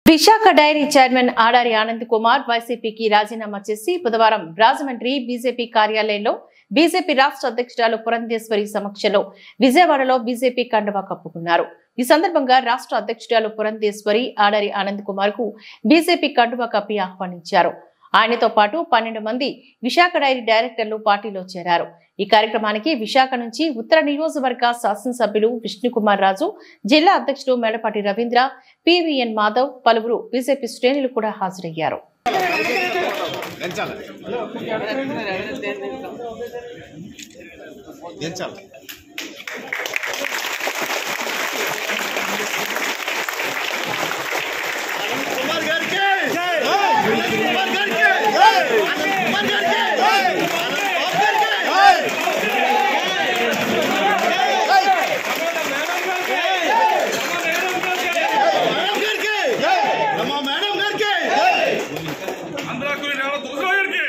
Visakha dairy chairman Adari Anand Kumar వైసీపీకి రాజీనామా చేసి బుధవారం రాజమండ్రి బీజేపీ కార్యాలయంలో బీజేపీ రాష్ట్ర అధ్యక్షురాలు పురంధేశ్వరి సమక్షంలో విజయవాడలో బీజేపీ కండువా కప్పుకున్నారు. ఈ సందర్భంగా రాష్ట్ర అధ్యక్షురాలు పురంధేశ్వరి ఆడారి ఆనంద్ కుమార్ కు బీజేపీ కండువా కప్పి ఆహ్వానించారు. ఆయనతో పాటు 12 మంది విశాఖ డైరీ డైరెక్టర్లు పార్టీలో చేరారు. ఈ కార్యక్రమానికి విశాఖ నుంచి ఉత్తర నియోజకవర్గ శాసనసభ్యులు విష్ణుకుమార్ రాజు, జిల్లా అధ్యక్షుడు మేడపాటి రవీంద్ర, పివిఎన్ మాధవ్, పలువురు బీజేపీ శ్రేణులు కూడా హాజరయ్యారు. అందరూ